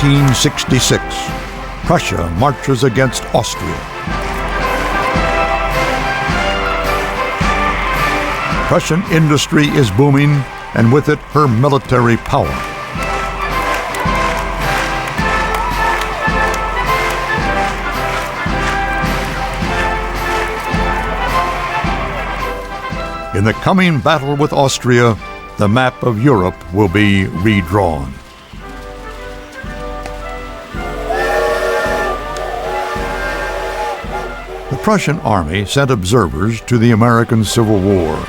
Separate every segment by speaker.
Speaker 1: 1866, Prussia marches against Austria. Prussian industry is booming, and with it, her military power. In the coming battle with Austria, the map of Europe will be redrawn. The Prussian Army sent observers to the American Civil War.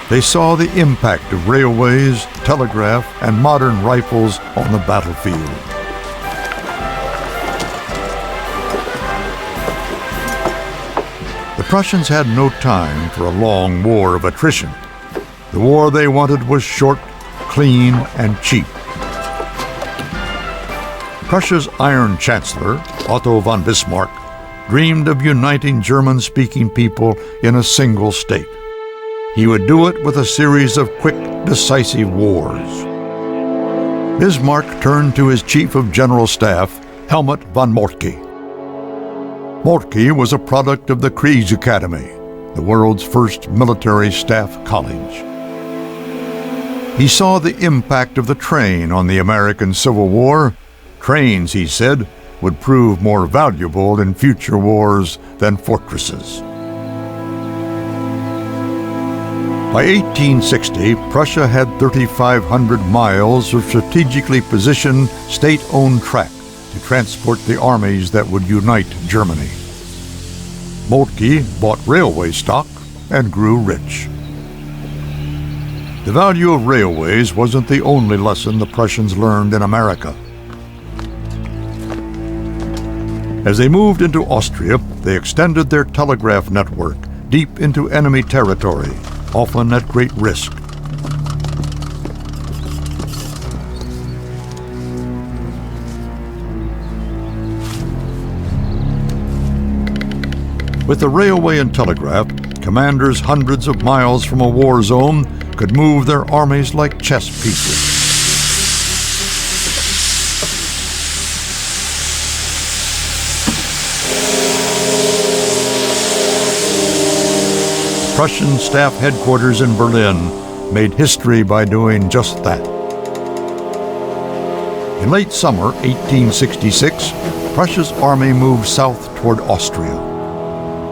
Speaker 1: They saw the impact of railways, telegraph, and modern rifles on the battlefield. The Prussians had no time for a long war of attrition. The war they wanted was short, clean, and cheap. Prussia's Iron Chancellor, Otto von Bismarck, dreamed of uniting German-speaking people in a single state. He would do it with a series of quick, decisive wars. Bismarck turned to his Chief of General Staff, Helmut von Moltke. Moltke was a product of the Kriegsakademie, the world's first military staff college. He saw the impact of the train on the American Civil War. Trains, he said, would prove more valuable in future wars than fortresses. By 1860, Prussia had 3,500 miles of strategically positioned, state-owned track to transport the armies that would unite Germany. Moltke bought railway stock and grew rich. The value of railways wasn't the only lesson the Prussians learned in America. As they moved into Austria, they extended their telegraph network deep into enemy territory, often at great risk. With the railway and telegraph, commanders hundreds of miles from a war zone could move their armies like chess pieces. Prussian staff headquarters in Berlin made history by doing just that. In late summer 1866, Prussia's army moved south toward Austria.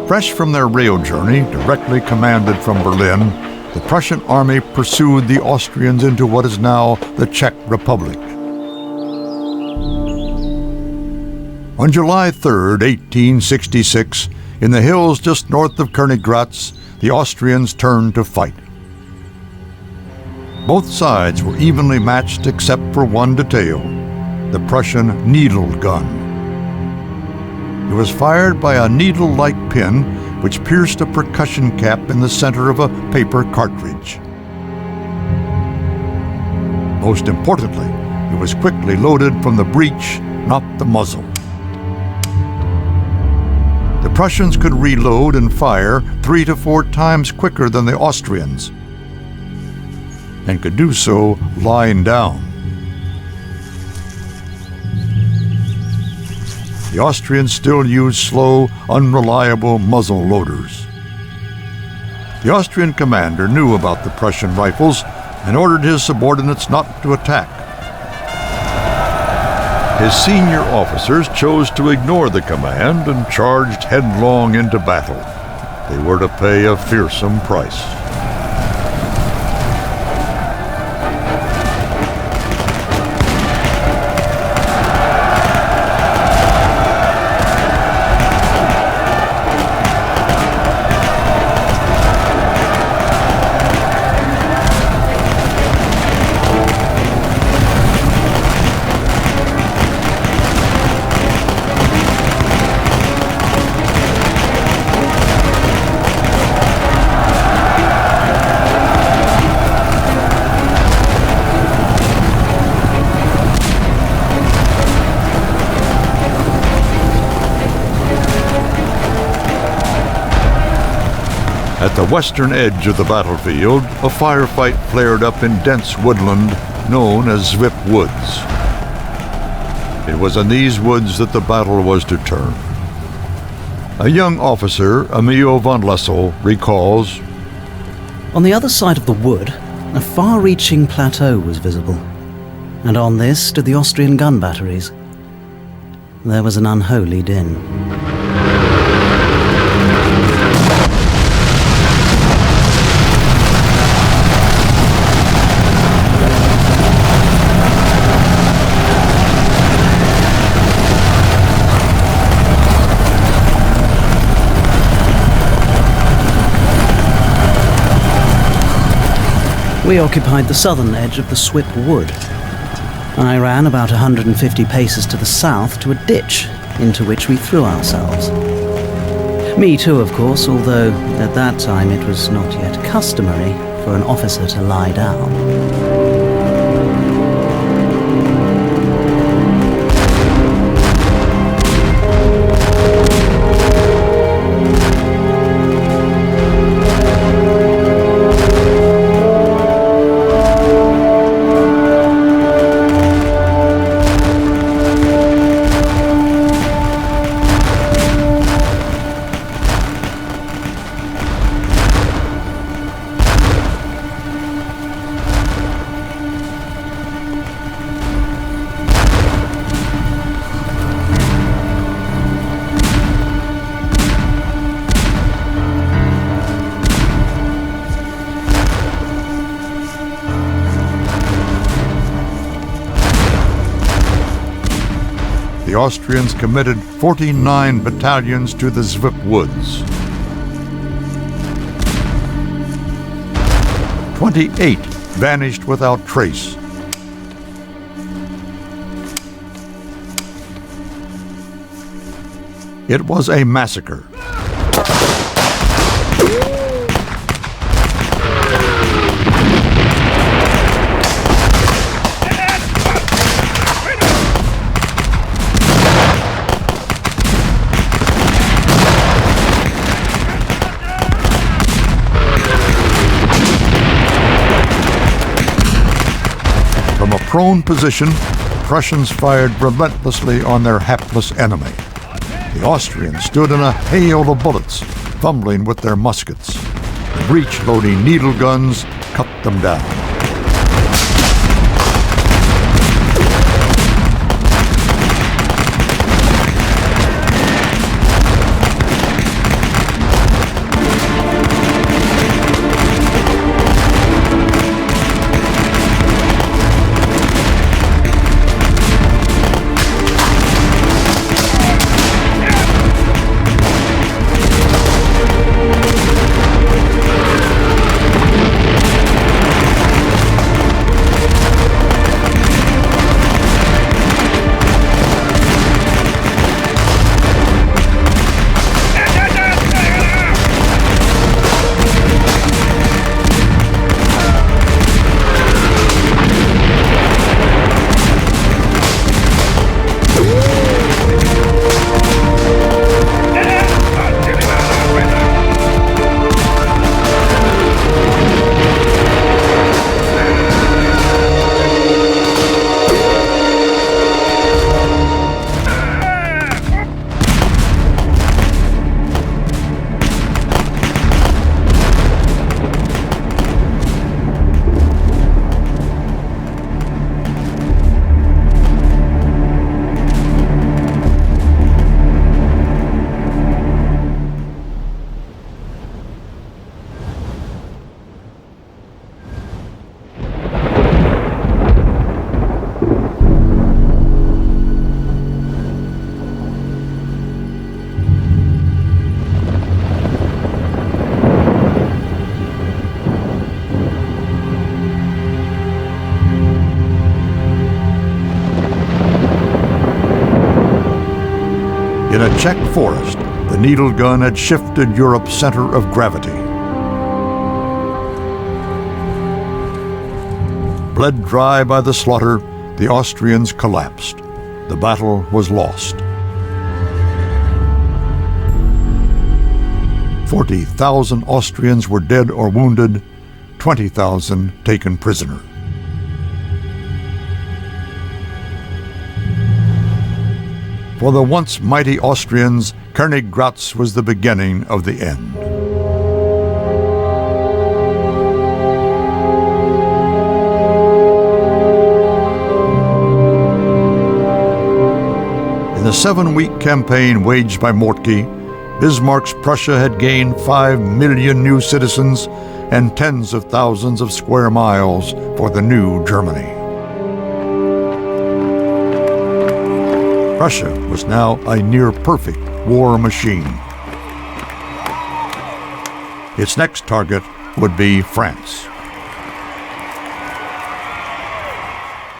Speaker 1: Fresh from their rail journey, directly commanded from Berlin, the Prussian army pursued the Austrians into what is now the Czech Republic. On July 3, 1866, in the hills just north of Königgrätz, the Austrians turned to fight. Both sides were evenly matched except for one detail, the Prussian Needle Gun. It was fired by a needle-like pin which pierced a percussion cap in the center of a paper cartridge. Most importantly, it was quickly loaded from the breech, not the muzzle. The Prussians could reload and fire 3 to 4 times quicker than the Austrians, and could do so lying down. The Austrians still used slow, unreliable muzzle loaders. The Austrian commander knew about the Prussian rifles and ordered his subordinates not to attack. His senior officers chose to ignore the command and charged headlong into battle. They were to pay a fearsome price. At the western edge of the battlefield, a firefight flared up in dense woodland known as Zwip Woods. It was in these woods that the battle was to turn. A young officer, Emil von Russell, recalls,
Speaker 2: "On the other side of the wood, a far-reaching plateau was visible, and on this stood the Austrian gun batteries. There was an unholy din. We occupied the southern edge of the Zwip Wood. I ran about 150 paces to the south to a ditch into which we threw ourselves. Me too, of course, although at that time it was not yet customary for an officer to lie down.
Speaker 1: The Austrians committed 49 battalions to the Zwip Woods. 28 vanished without trace. It was a massacre. From a prone position, the Prussians fired relentlessly on their hapless enemy. The Austrians stood in a hail of bullets, fumbling with their muskets. The breech-loading needle guns cut them down. In a Czech forest, the needle gun had shifted Europe's center of gravity. Bled dry by the slaughter, the Austrians collapsed. The battle was lost. 40,000 Austrians were dead or wounded, 20,000 taken prisoner. For the once mighty Austrians, Königgrätz was the beginning of the end. In the 7-week campaign waged by Moltke, Bismarck's Prussia had gained 5 million new citizens and tens of thousands of square miles for the new Germany. Prussia was now a near-perfect war machine. Its next target would be France.